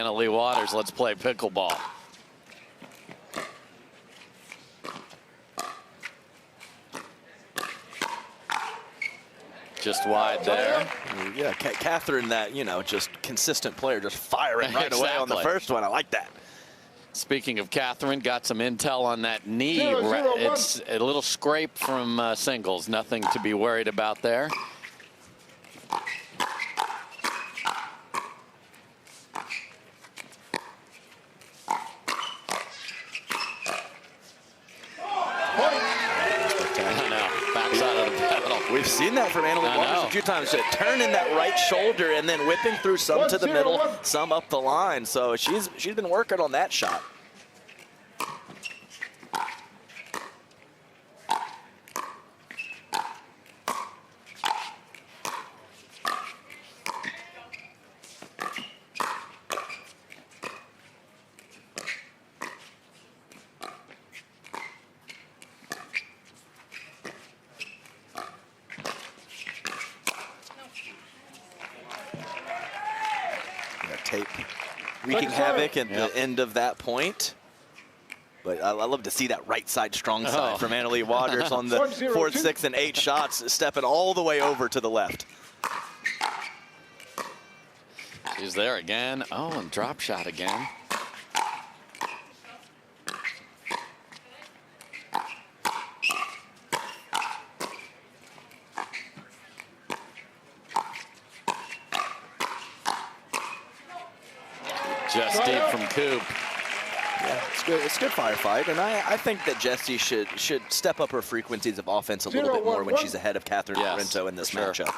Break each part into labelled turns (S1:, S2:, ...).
S1: Anna Leigh Waters. Let's play pickleball. Just wide there.
S2: Yeah, Catherine, that, you know, just consistent player, just firing right away on the first one. I like that.
S1: Speaking of Catherine, got some intel on that knee. It's a little scrape from singles. Nothing to be worried about there.
S2: We've seen that from Anna Leigh Waters a few times. Turning that right shoulder and then whipping through some to the middle, some up the line. So she's been working on that shot. Wreaking havoc at the end of that point. But I love to see that right side strong side from Anna Leigh Waters on the 4th, 6th, and 8th shots, stepping all the way over to the left.
S1: She's there again. Oh, and drop shot again. Just deep from Koop.
S2: Yeah, it's good. It's a good firefight, and I think that Jessie should step up her frequencies of offense a little bit more when she's ahead of Catherine Parenteau in this matchup.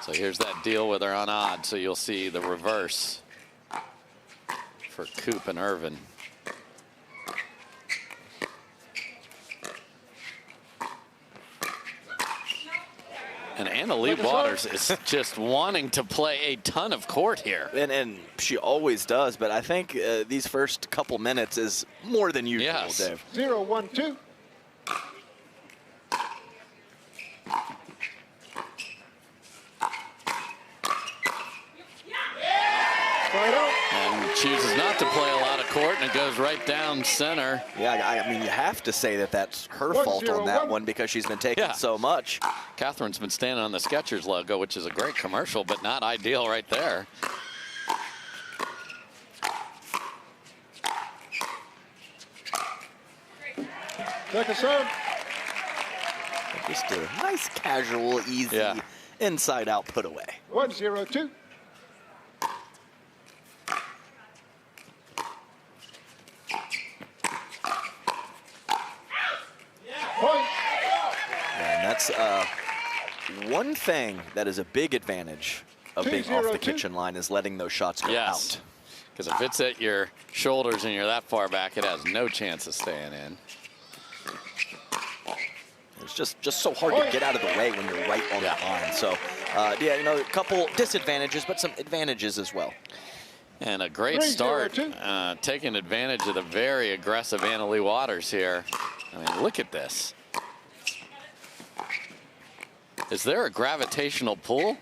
S1: So here's that deal with her on odd. So you'll see the reverse for Koop and Irvine. And Anna Leigh Waters is just wanting to play a ton of court here.
S2: And she always does, but I think these first couple minutes is more than usual, Dave.
S3: 0-1-2.
S1: And chooses not to play a lot of court, and it goes right down center.
S2: Yeah, I mean, you have to say that that's her fault on that one because she's been taking so much.
S1: Catherine's been standing on the Skechers logo, which is a great commercial, but not ideal right there.
S3: Second serve.
S2: Just a nice, casual, easy, inside-out put away.
S3: 1-0-2.
S2: And that's one thing that is a big advantage of being off the kitchen line is letting those shots go out.
S1: Because if it's at your shoulders and you're that far back, it has no chance of staying in.
S2: It's just so hard to get out of the way when you're right on the line. So, yeah, you know, a couple disadvantages, but some advantages as well.
S1: And a great start, taking advantage of the very aggressive Anna Leigh Waters here. I mean, look at this. Is there a gravitational pull?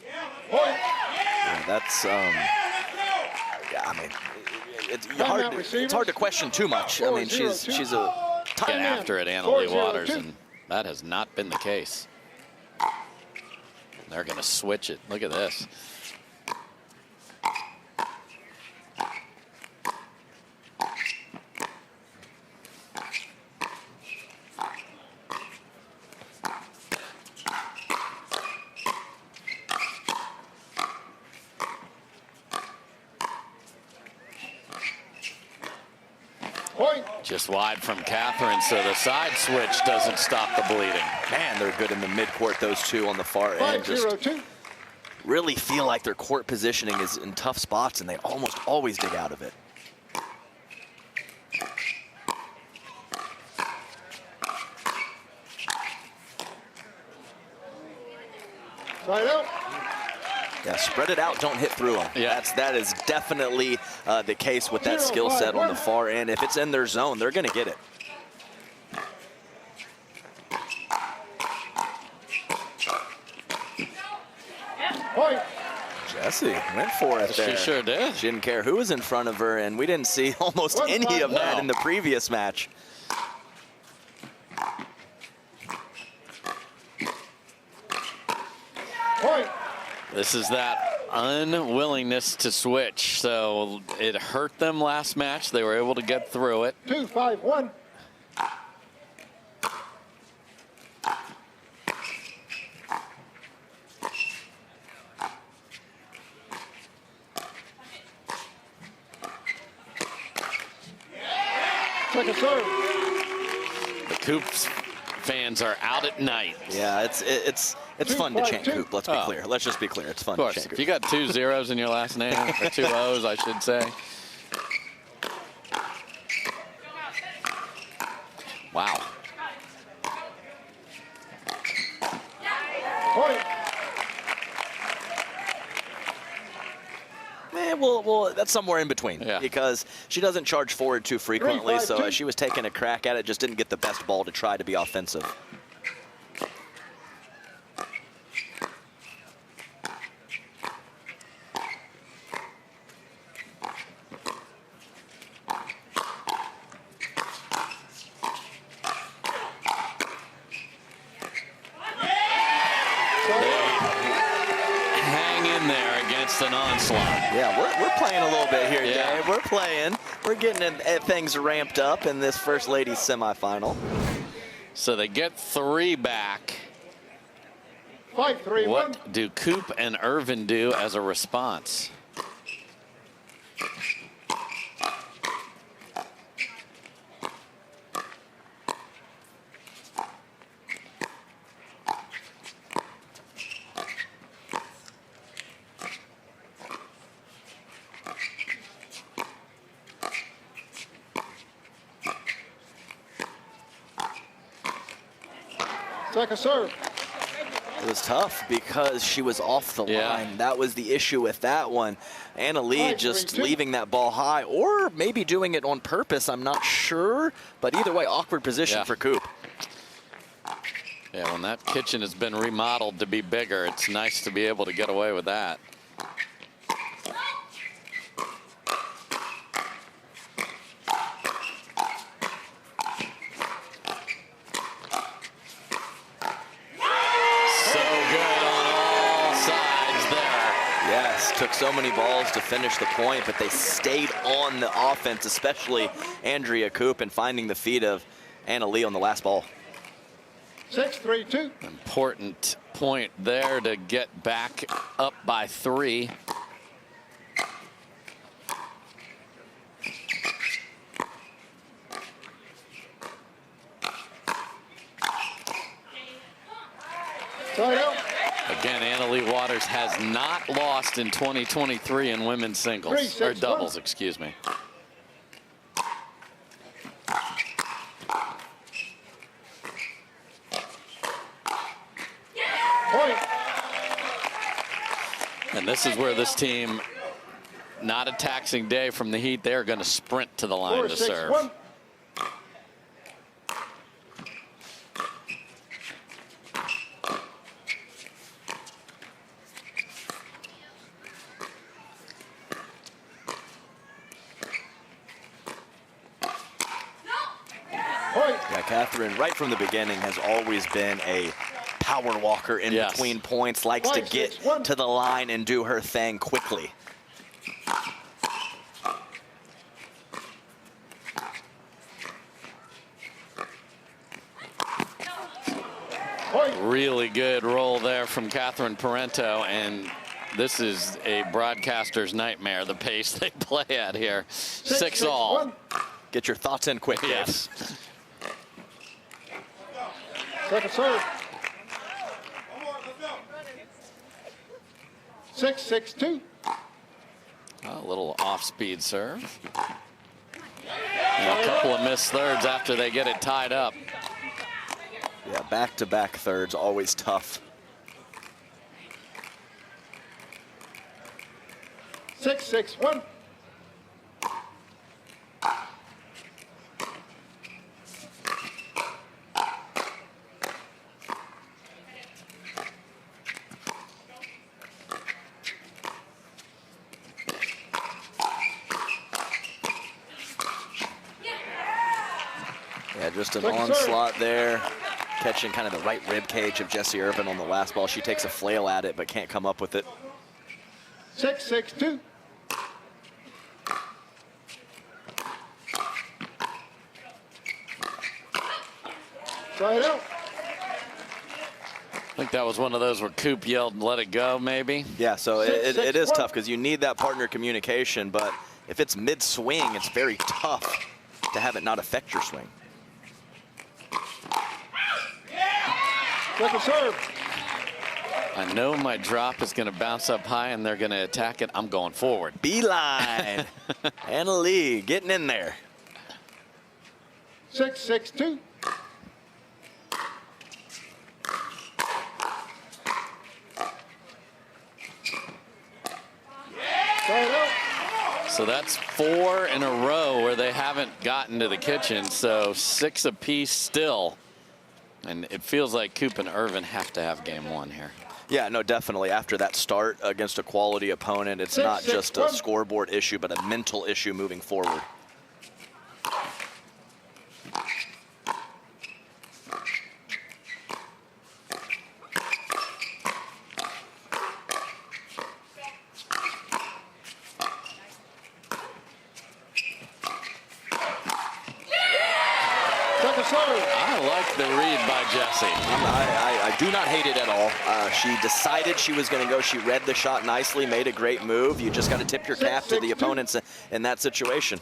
S2: Yeah, that's, yeah, I mean, it's hard to question too much. I mean, she's a
S1: get after it, Anna Leigh Waters, and that has not been the case. They're going to switch it. Look at this. Just wide from Catherine, so the side switch doesn't stop the bleeding.
S2: Man, they're good in the midcourt, those two on the far end. Just really feel like their court positioning is in tough spots, and they almost always dig out of it.
S3: Side out.
S2: Yeah, spread it out, don't hit through them.
S1: Yeah.
S2: That is definitely the case with that skill set on the far end. If it's in their zone, they're going to get it. Jessie went for it there.
S1: She sure did.
S2: She didn't care who was in front of her, and we didn't see almost any of that in the previous match.
S3: Point.
S1: This is that unwillingness to switch. So it hurt them last match. They were able to get through it.
S3: 2-5-1. Second serve.
S1: The Koop's fans are out at night.
S2: Yeah, it's fun to chant Koop. Let's be clear. Let's just be clear. It's fun
S1: Of course,
S2: to chant
S1: if
S2: Koop.
S1: you got 2 zeros in your last name, or 2 O's, I should say. Wow.
S3: Point.
S2: Well, that's somewhere in between,
S1: Yeah.
S2: because she doesn't charge forward too frequently, so
S3: 3-5-2.
S2: she was taking a crack at it, just didn't get the best ball to try to be offensive.
S1: Hang in there against an onslaught.
S2: Yeah, we're playing a little bit here,
S1: Yeah.
S2: Dave. We're playing. We're getting things ramped up in this First Ladies semifinal.
S1: So they get 3 back.
S3: 5-3-1.
S1: What do Koop and Irvine do as a response?
S3: Second serve.
S2: It was tough because she was off the
S1: Yeah.
S2: line. That was the issue with that one. Leigh just
S3: 5-3-2.
S2: leaving that ball high, or maybe doing it on purpose. I'm not sure. But either way, awkward position
S1: Yeah.
S2: for Koop.
S1: Yeah, when that kitchen has been remodeled to be bigger, it's nice to be able to get away with that. So good on all sides there.
S2: Yes, took so many balls to finish the point, but they stayed on the offense, especially Andrea Koop, and finding the feet of Leigh on the last ball.
S3: 6-3-2.
S1: Important point there to get back up by 3.
S3: Side out.
S1: Again, Leigh Waters has not lost in 2023 in women's singles,
S3: 3-6-1.
S1: or doubles, excuse me.
S3: Point.
S1: And this is where this team, not a taxing day from the heat, they're going to sprint to the line to serve.
S3: 4-6-1. Point.
S2: Yeah, Catherine, right from the beginning, has always been a power walker in
S1: Yes.
S2: between points, likes to
S3: 5-6-1.
S2: get to the line and do her thing quickly.
S3: Point.
S1: Really good roll there from Catherine Parenteau, and this is a broadcaster's nightmare, the pace they play at here. 6-all.
S3: 6-6-1.
S2: Get your thoughts in quick, Dave.
S1: Yes.
S3: Second serve. 6-6-2.
S1: A little off-speed serve. And a couple of missed thirds after they get it tied up.
S2: Yeah, back-to-back thirds, always tough.
S3: 6-6-1.
S2: just an
S3: Second
S2: onslaught there. Catching kind of the right rib cage of Jessie Irvine on the last ball. She takes a flail at it, but can't come up with it.
S3: 6-6-2. Try it out.
S1: I think that was one of those where Koop yelled, let it go, maybe.
S2: Yeah, so
S3: Six,
S2: it is
S3: 6-1.
S2: tough because you need that partner communication, but if it's mid-swing, it's very tough to have it not affect your swing.
S3: Second serve.
S1: I know my drop is going to bounce up high and they're going to attack it. I'm going forward.
S2: Beeline. Anna Leigh getting in there.
S3: 6-6-2. Try it out.
S1: So that's 4 in a row where they haven't gotten to the kitchen. So 6 apiece still. And it feels like Koop and Irvine have to have game 1 here.
S2: Yeah, no, definitely. After that start against a quality opponent, it's
S3: 6,
S2: not
S3: 6,
S2: just a
S3: 1.
S2: scoreboard issue, but a mental issue moving forward.
S3: Second serve.
S1: I like the read by Jessie.
S2: I do not hate it at all. She decided she was going to go. She read the shot nicely, made a great move. You just got to tip your cap to the opponents in that situation.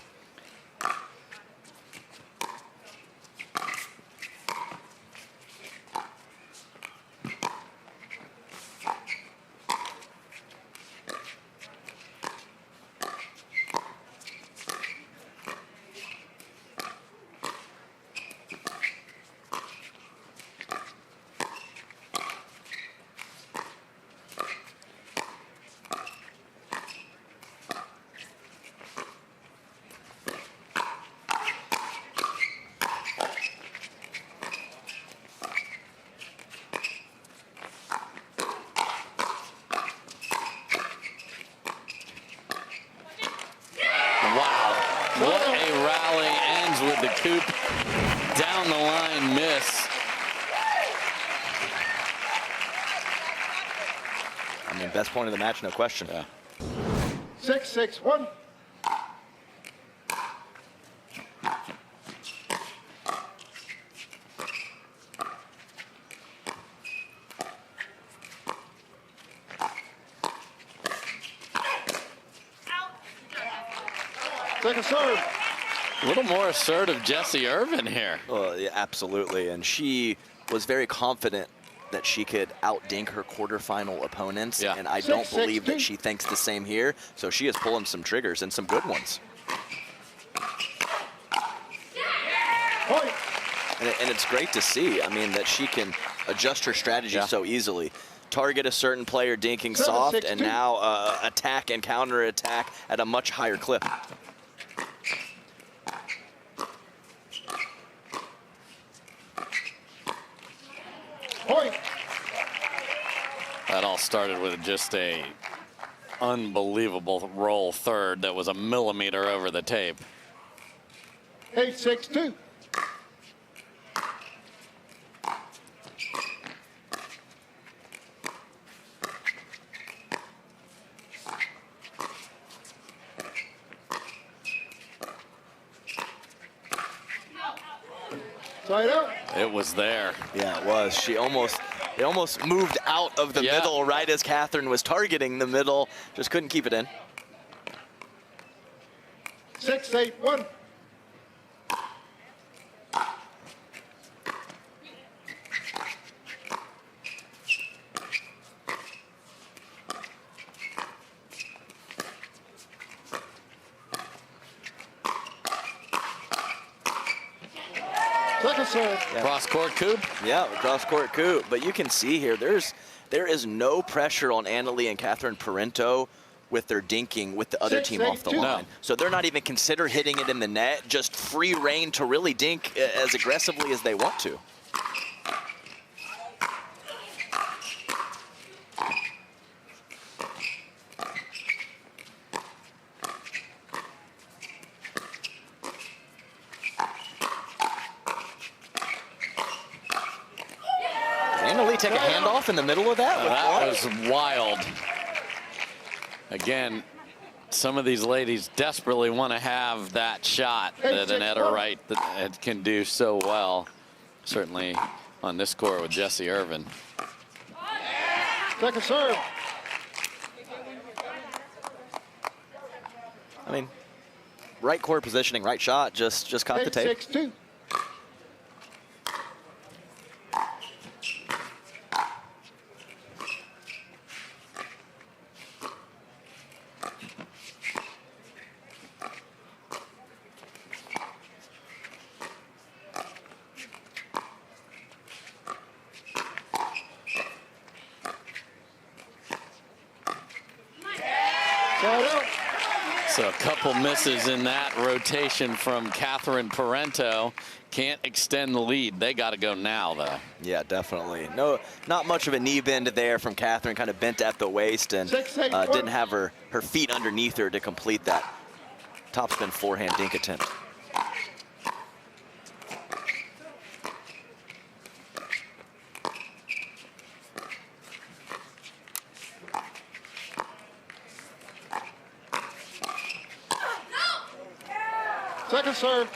S1: What a rally. Ends with the Koop down the line miss.
S2: I mean, best point of the match, no question.
S1: Yeah.
S3: 6-6-1. Second serve.
S1: A little more assertive Jessie Irvine here.
S2: Well, yeah, absolutely. And she was very confident that she could outdink her quarterfinal opponents.
S1: Yeah.
S2: And I don't
S3: 6-6-2.
S2: believe that she thinks the same here. So she is pulling some triggers and some good ones.
S3: Point.
S2: And it's great to see, I mean, that she can adjust her strategy so easily. Target a certain player dinking
S3: 7-6-2.
S2: soft, and now attack and counter attack at a much higher clip.
S3: Point.
S1: That all started with just a unbelievable roll third that was a millimeter over the tape.
S3: 8-6-2. Try it out.
S1: It was there.
S2: Yeah, it was. It almost moved out of the middle right as Catherine was targeting the middle. Just couldn't keep it in.
S3: 6-8-1. Second serve.
S1: Cross court Koop.
S2: Yeah, cross court coup. But you can see here, there is no pressure on Anna Leigh and Catherine Parenteau with their dinking with the other team off the
S3: 6-8-2.
S2: line.
S1: No.
S2: So they're not even consider hitting it in the net, just free reign to really dink as aggressively as they want to. really take a handoff in the middle of that?
S1: That was wild. Again, some of these ladies desperately want to have that shot that Annetta Wright can do so well. Certainly on this court with Jessie Irvine.
S3: Second serve.
S2: I mean, right court positioning, right shot, just caught the tape.
S3: 6-2.
S1: So a couple misses in that rotation from Catherine Parenteau. Can't extend the lead. They got to go now, though.
S2: Yeah, definitely. No, not much of a knee bend there from Catherine, kind of bent at the waist and didn't have her feet underneath her to complete that topspin forehand dink attempt.
S3: Second serve.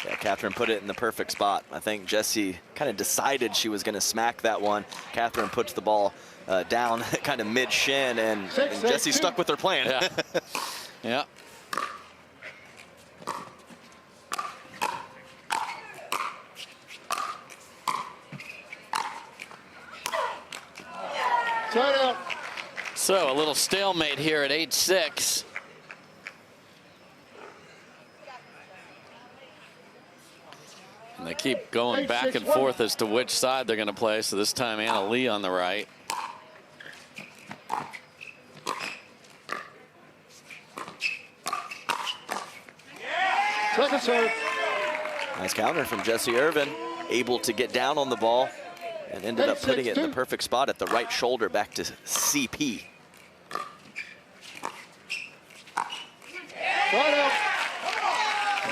S2: Yeah, Catherine put it in the perfect spot. I think Jessie kind of decided she was going to smack that one. Catherine puts the ball down kind of mid-shin, and Jessie stuck with her plan.
S1: Yeah. Yeah.
S3: Side out.
S1: So a little stalemate here at 8-6. And they keep going back and forth as to which side they're going to play. So this time Anna Leigh on the right.
S3: Second serve.
S2: Nice counter from Jessie Irvine, able to get down on the ball and ended up putting it in the perfect spot at the right shoulder back to CP.
S3: Side out.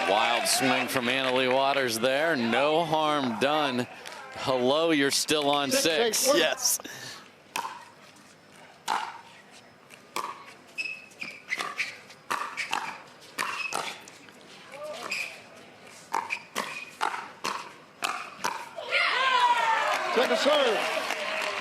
S1: Wild swing from Anna Leigh Waters there. No harm done. Hello, you're still on 6.
S2: Yes.
S3: Second serve.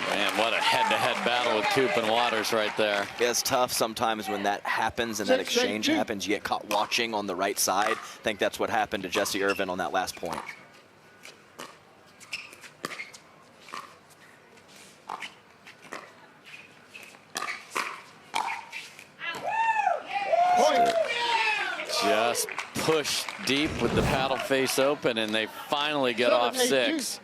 S1: Man, what a head-to-head battle with Koop and Waters right there.
S2: It's tough sometimes when that happens and that exchange happens. You get caught watching on the right side. I think that's what happened to Jessie Irvine on that last point.
S3: Point.
S1: Just push deep with the paddle face open, and they finally get off 6.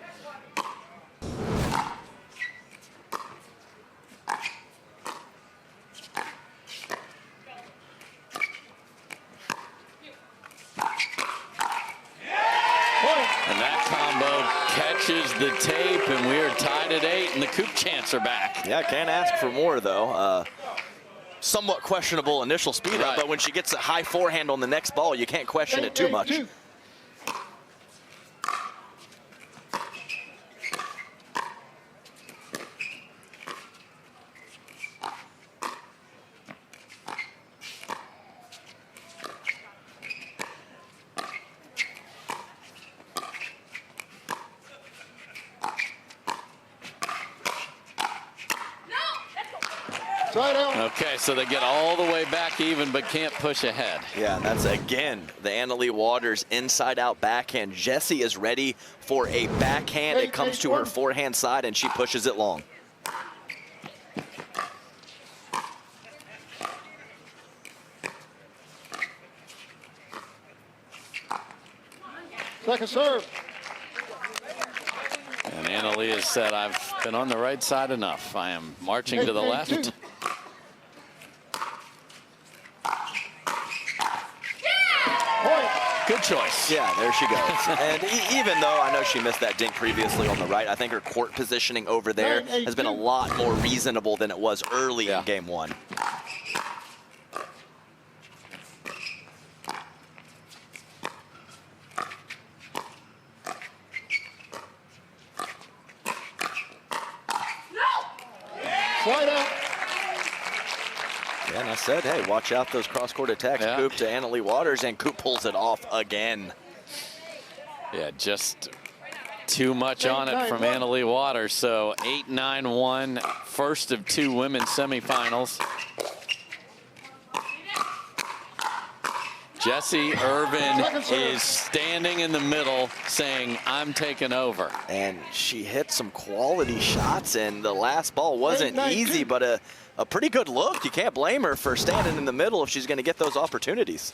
S1: And that combo catches the tape, and we are tied at 8, and the Koop chants are back.
S2: Yeah, can't ask for more, though. Somewhat questionable initial speed up, but when she gets a high forehand on the next ball, you can't question it too much.
S1: Okay, so they get all the way back even, but can't push ahead.
S2: Yeah, that's, again, the Anna Leigh Waters inside-out backhand. Jessie is ready for a backhand. It comes to her forehand side, and she pushes it long.
S3: Second serve.
S1: And Anna Leigh has said, I've been on the right side enough. I am marching to the left. Good choice.
S2: Yeah, there she goes. And even though I know she missed that dink previously on the right, I think her court positioning over there has been a lot more reasonable than it was early in game 1. And I said, hey, watch out those cross-court attacks.
S1: Yeah.
S2: Koop to Leigh Waters, and Koop pulls it off again.
S1: Yeah, just too much on it from Leigh Waters. So 8-9-1, first of 2 women's semifinals. Jessie Irvine is standing in the middle saying, I'm taking over.
S2: And she hit some quality shots, and the last ball wasn't easy, but a pretty good look. You can't blame her for standing in the middle if she's going to get those opportunities.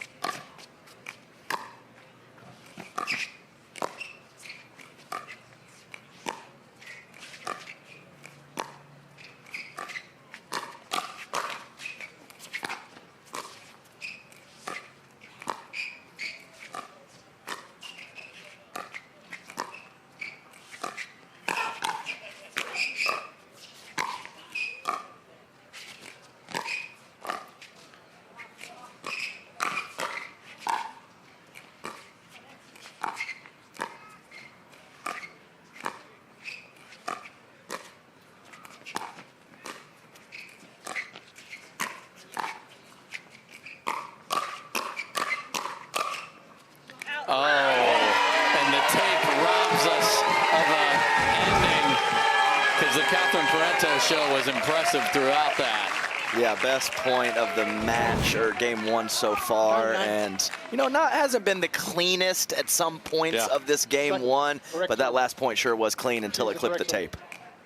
S1: Parenteau show was impressive throughout that.
S2: Yeah, best point of the match, or game 1 so far, and you know, hasn't been the cleanest at some points of this game 1, but that last point sure was clean until it clipped the tape.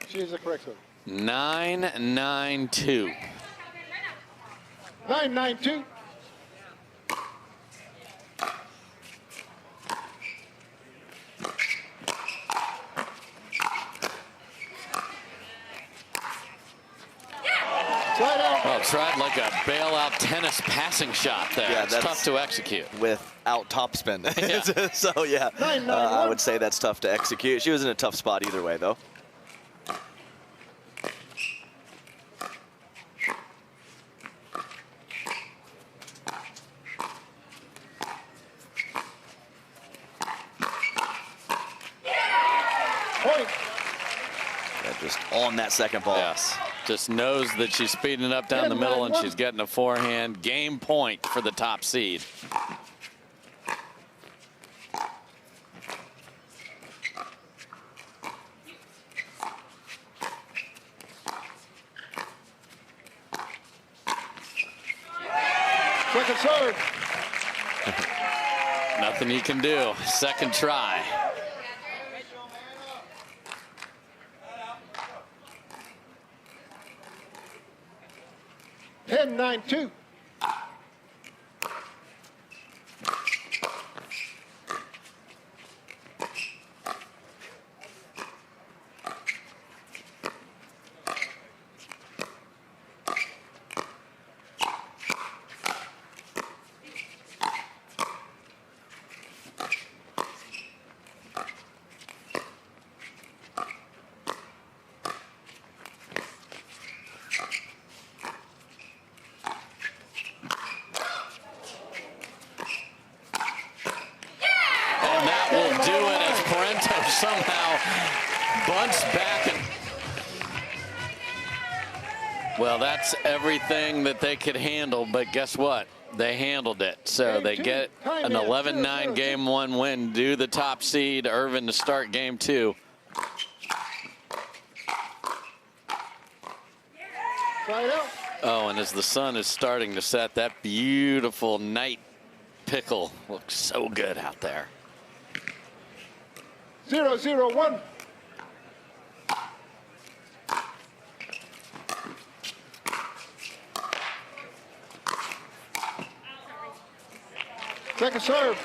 S3: She is the correct one.
S1: 9-9-2.
S3: 9-9-2.
S1: Well, tried like a bailout tennis passing shot there. Yeah, it's tough to execute.
S2: Without topspin.
S1: Yeah.
S2: So, yeah, I would say that's tough to execute. She was in a tough spot either way, though.
S3: Point.
S2: Yeah, just on that second ball.
S1: Yes. Just knows that she's speeding up down the middle, and she's getting a forehand. Game point for the top seed.
S3: Second serve.
S1: Nothing you can do. Second try.
S3: 10-9-2.
S1: Somehow bunts back, and well, that's everything that they could handle, but guess what? They handled it. So they get an 11-9 game 1 win, do the top seed. Irvine to start game 2. Oh, and as the sun is starting to set, that beautiful night pickle looks so good out there.
S3: 0-0-1. Second serve.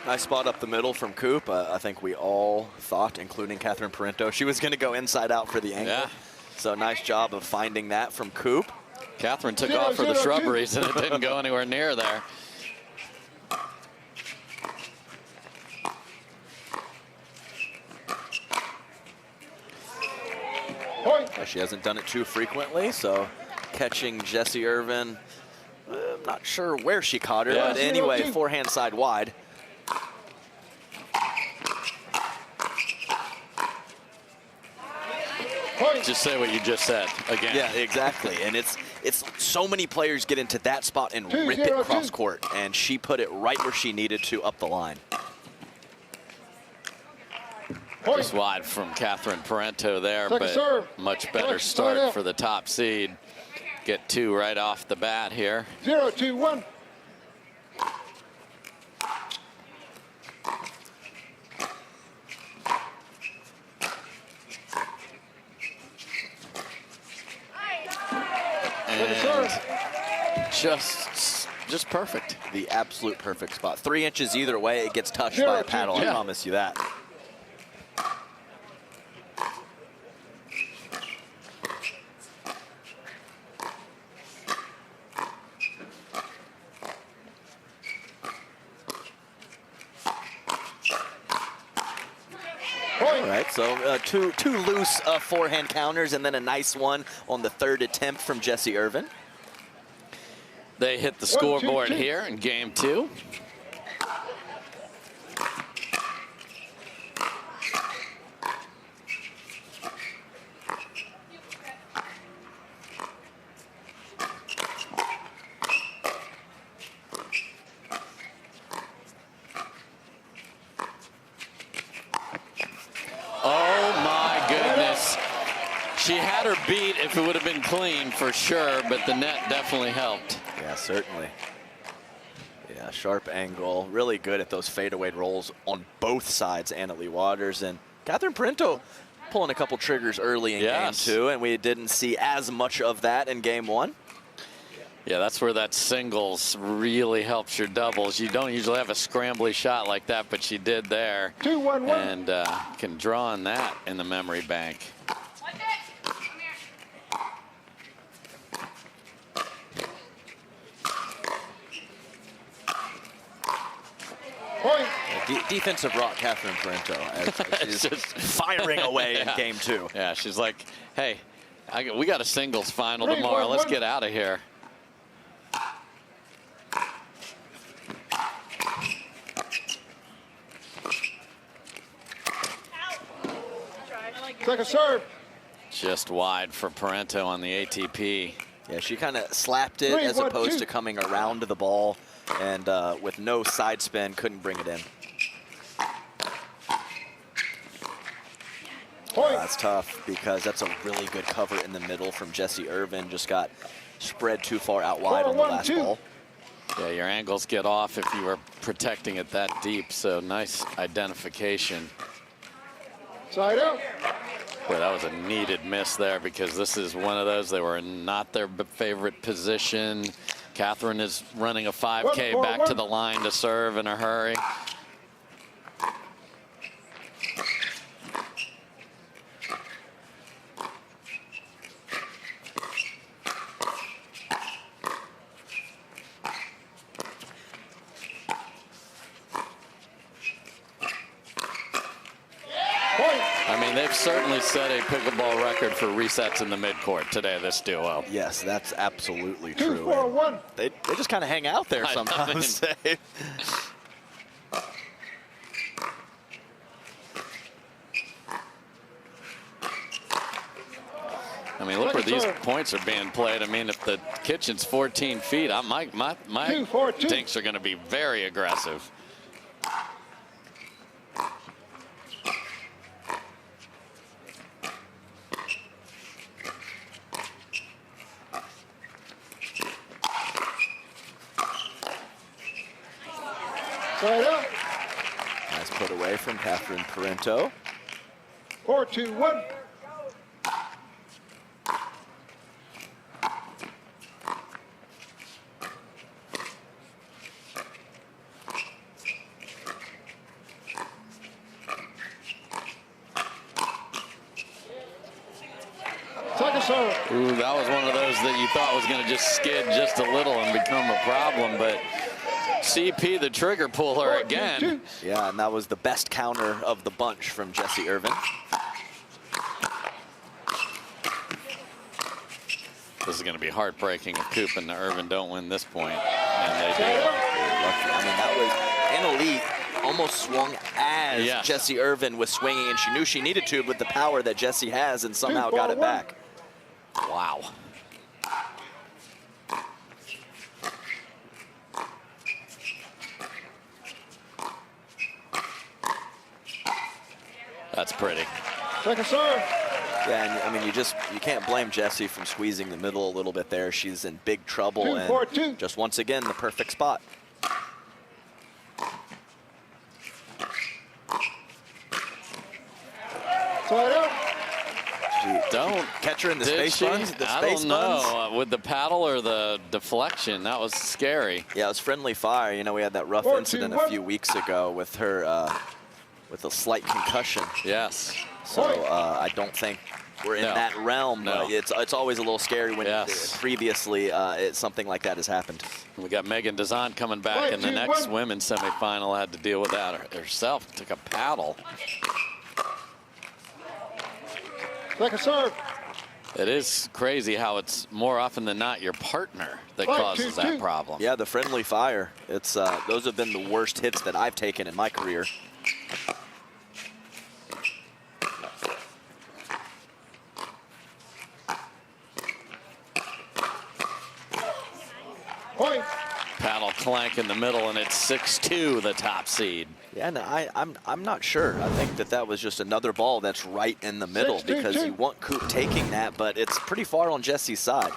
S2: Nice spot up the middle from Koop. I think we all thought, including Parenteau, she was going to go inside out for the angle.
S1: Yeah.
S2: So nice job of finding that from Koop.
S1: Catherine took off for the shrubberies, and it didn't go anywhere near there.
S2: She hasn't done it too frequently, so catching Jessie Irvine, I'm not sure where she caught her, but anyway, forehand side wide.
S1: Just say what you just said again.
S2: Yeah, exactly. And it's it's so many players get into that spot and rip it cross court, and she put it right where she needed to up the line.
S1: Just wide from Catherine Parenteau there,
S3: Second
S1: but
S3: serve.
S1: much better start for the top seed. Get 2 right off the bat here.
S3: 0-2-1.
S1: And just perfect.
S2: The absolute perfect spot. 3 inches either way, it gets touched by a paddle. I promise you that. All right, so two loose forehand counters and then a nice one on the 3rd attempt from Jessie Irvine.
S1: They hit the scoreboard here in game 2. She had her beat if it would have been clean for sure, but the net definitely helped.
S2: Yeah, certainly. Yeah, sharp angle. Really good at those fadeaway rolls on both sides, Leigh Waters. And Catherine Parenteau pulling a couple triggers early in game 2, and we didn't see as much of that in game 1.
S1: Yeah, that's where that singles really helps your doubles. You don't usually have a scrambly shot like that, but she did there.
S3: 2-1-1.
S1: And can draw on that in the memory bank.
S2: Defensive rock, Catherine Parenteau. She's just firing away in game 2.
S1: Yeah, she's like, hey, we got a singles final tomorrow. Let's get out of here.
S3: Second serve.
S1: Just wide for Parenteau on the ATP.
S2: Yeah, she kind of slapped it as opposed to coming around to the ball, and with no side spin, couldn't bring it in. That's tough because that's a really good cover in the middle from Jessie Irvine. Just got spread too far out wide on the last ball.
S1: Yeah, your angles get off if you were protecting it that deep, so nice identification.
S3: Side out.
S1: Boy, that was a needed miss there because this is one of those, they were not their favorite position. Catherine is running a 5K back to the line to serve in a hurry. They've certainly set a pickleball record for resets in the midcourt today, this duo.
S2: Yes, that's absolutely true.
S3: 2-4-1.
S2: They just kind of hang out there sometimes.
S1: I mean, look where these points are being played. I mean, if the kitchen's 14 feet, my dinks are going to be very aggressive.
S2: Nice put away from Catherine Parenteau.
S3: 4-2-1.
S1: Ooh, that was one of those that you thought was going to just skid just a little and become a problem, but CP, the trigger puller again.
S2: Yeah, and that was the best counter of the bunch from Jessie Irvine.
S1: This is going to be heartbreaking if Koop and Irvine don't win this point, and they do.
S2: I mean, that was Leigh almost swung as Jessie Irvine was swinging, and she knew she needed to with the power that Jessie has, and somehow got it back.
S1: Wow. That's pretty.
S3: Second serve.
S2: Yeah, and I mean, you can't blame Jessie from squeezing the middle a little bit there. She's in big trouble,
S3: 2-4-2.
S2: and just once again, the perfect spot.
S3: Side out.
S1: Don't
S2: Catch her in the
S1: did
S2: space
S1: she?
S2: buns. The
S1: I
S2: space
S1: don't
S2: buns.
S1: know. With the paddle or the deflection, that was scary.
S2: Yeah, it was friendly fire. You know, we had that rough
S3: 4-2-1.
S2: incident a few weeks ago with her with a slight concussion.
S1: Yes.
S2: So I don't think we're in
S1: No.
S2: that realm.
S1: No.
S2: It's always a little scary when
S1: Yes.
S2: previously something like that has happened.
S1: We got Megan Dazan coming back in the
S3: 5-2-1.
S1: next women's semifinal. Had to deal with that herself. Took a paddle.
S3: Second serve.
S1: It is crazy how it's more often than not your partner that
S3: 5-2-2.
S1: causes that problem.
S2: Yeah, the friendly fire. It's those have been the worst hits that I've taken in my career.
S3: Point.
S1: Paddle clank in the middle, and it's 6-2, the top seed.
S2: Yeah, no, I'm not sure. I think that was just another ball that's right in the middle
S3: 6-2-2.
S2: because you want Koop taking that, but it's pretty far on Jessie's side.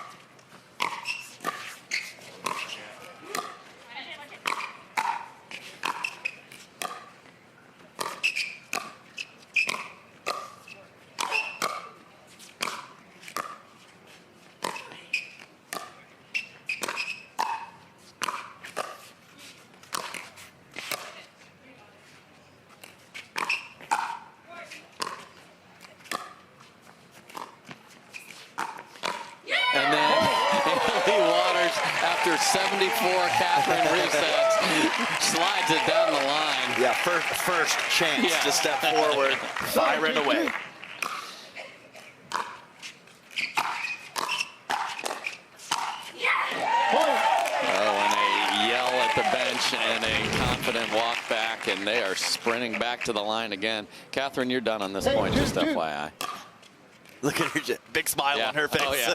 S1: And then Leigh Waters, after 74 Catherine resets, slides it down the line.
S2: Yeah, first chance
S1: Yeah.
S2: to step forward, fire it away.
S3: Point.
S1: Oh, and a yell at the bench and a confident walk back, and they are sprinting back to the line again. Catherine, you're done on this point, just
S3: 8-2-2.
S1: FYI.
S2: Look at her, big smile
S1: Yeah.
S2: on her face.
S1: Oh, yeah.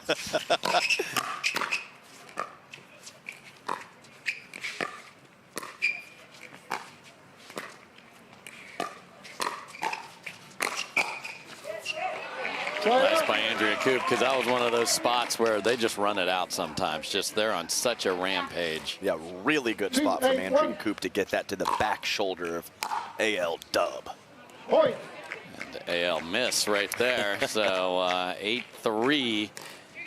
S3: Side
S1: Nice
S3: out.
S1: by Andrea Koop, because that was one of those spots where they just run it out sometimes. Just they're on such a rampage.
S2: Yeah, really good spot from
S3: 2-8-1.
S2: Andrea Koop to get that to the back shoulder of AL Dub.
S3: Point.
S1: And AL miss right there. So 8-3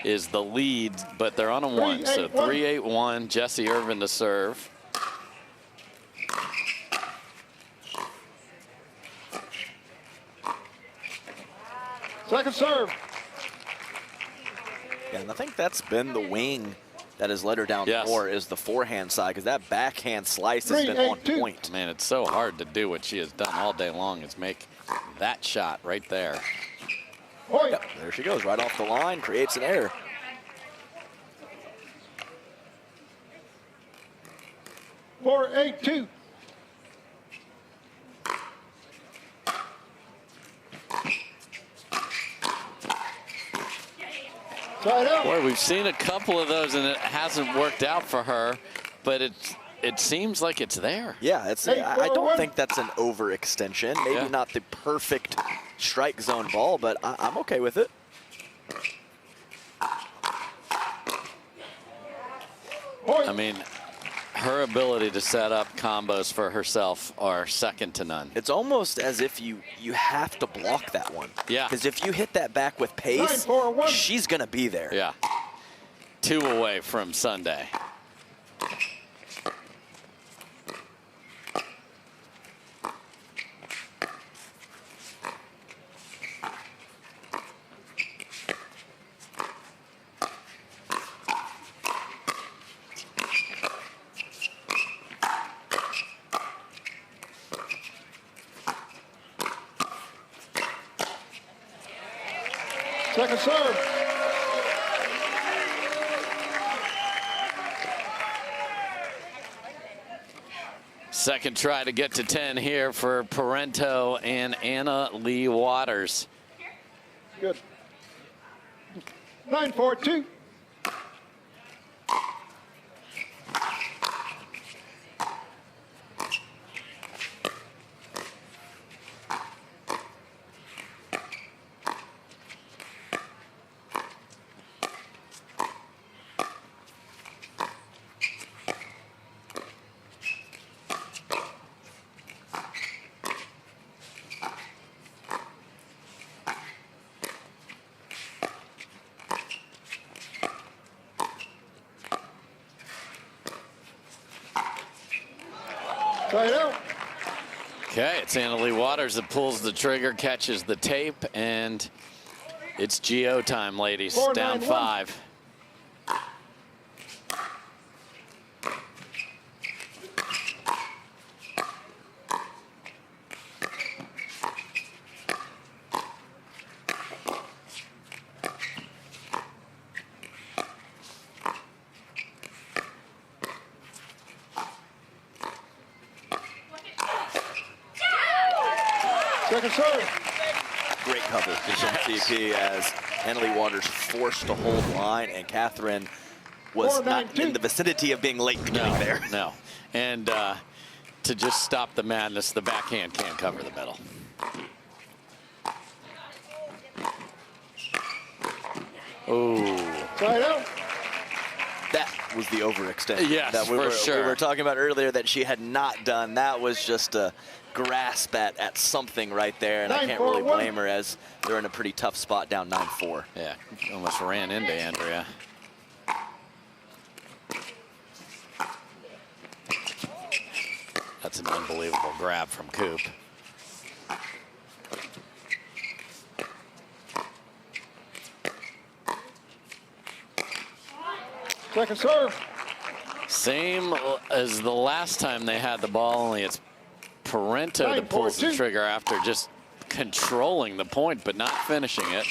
S1: is the lead, but they're on a 1. So 3-8-1. Jessie Irvine to serve.
S3: Second serve.
S2: Yeah, and I think that's been the wing that has let her down
S1: Yes.
S2: more is the forehand side, because that backhand slice has been on
S3: 3-8-2.
S2: point.
S1: Man, it's so hard to do what she has done all day long is make that shot right there.
S3: Point.
S2: Yep, there she goes, right off the line, creates an error.
S3: Four, 8-2. Side out.
S1: Boy, we've seen a couple of those, and it hasn't worked out for her, but it seems like it's there.
S2: Yeah, it's. I don't think that's an overextension. Maybe
S1: Yeah.
S2: not the perfect strike zone ball, but I'm okay with it.
S3: Point.
S1: I mean, her ability to set up combos for herself are second to none.
S2: It's almost as if you have to block that one.
S1: Yeah.
S2: Because if you hit that back with pace,
S3: 9-4-1.
S2: she's gonna be there.
S1: Yeah. 2 away from Sunday.
S3: Second serve.
S1: Second try to get to 10 here for Parenteau and Leigh Waters.
S3: Good. 9-4-2. Side out.
S1: Okay, it's Leigh Waters that pulls the trigger, catches the tape, and it's GO time, ladies.
S3: 4-9-1.
S1: Down 5.
S3: Second serve.
S2: Great cover from CP as Leigh Waters forced to hold line, and Catherine was not in the vicinity of being late to getting there.
S1: No. And to just stop the madness, the backhand can't cover the middle. Oh.
S3: Side out.
S2: That was the overextension.
S1: Yes,
S2: that
S1: for sure.
S2: We were talking about earlier that she had not done. That was just a grasp at something right there, and I can't really blame her as they're in a pretty tough spot down 9-4.
S1: Yeah, almost ran into Andrea. That's an unbelievable grab from Koop.
S3: Second serve.
S1: Same as the last time they had the ball, only it's Parenteau that pulls the trigger after just controlling the point but not finishing it.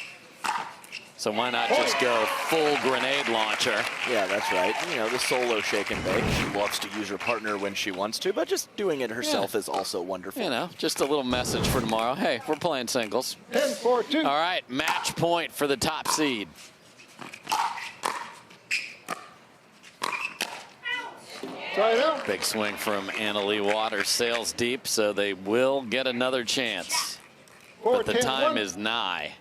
S1: So why not just go full grenade launcher?
S2: Yeah, that's right. You know, the solo shake and bake. She loves to use her partner when she wants to, but just doing it herself is also wonderful.
S1: You know, just a little message for tomorrow. Hey, we're playing singles.
S3: 10-4-2.
S1: All right, match point for the top seed.
S3: Side out.
S1: Big swing from Leigh Waters, sails deep, so they will get another chance. But the time is nigh.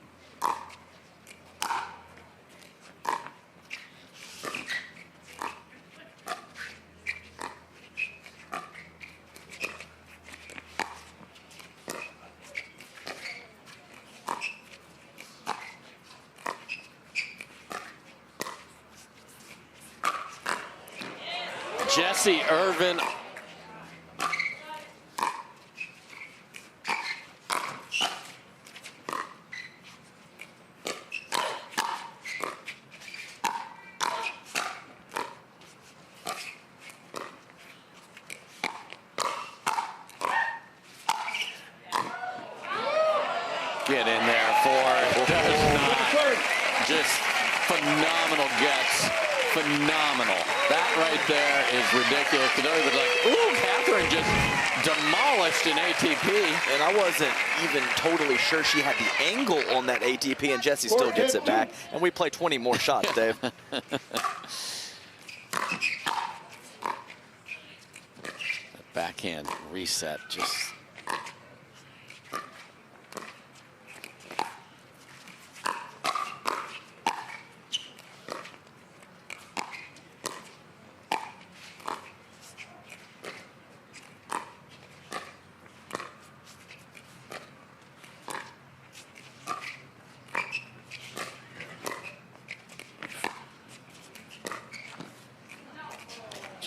S1: Jessie, Irvine. Get in there for does not. Just phenomenal gets. Phenomenal. That right there is ridiculous. Everybody's like, ooh, Catherine just demolished an ATP.
S2: And I wasn't even totally sure she had the angle on that ATP, and Jessie still gets it back. And we play 20 more shots, Dave.
S1: That backhand reset just...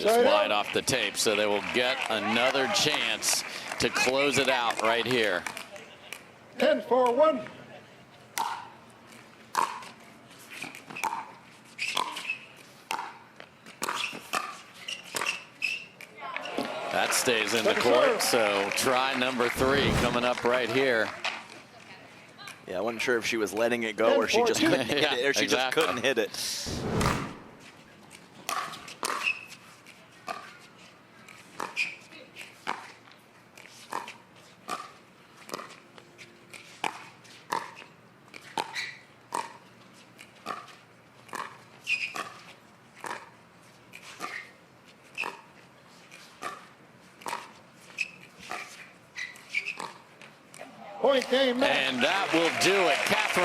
S1: wide off the tape, so they will get another chance to close it out right here.
S3: 10-4-1.
S1: That stays in the court, so try number 3 coming up right here.
S2: Yeah, I wasn't sure if she was letting it go or she just couldn't hit it, or she just couldn't hit it.
S3: Point game match.
S1: And that will do it. Catherine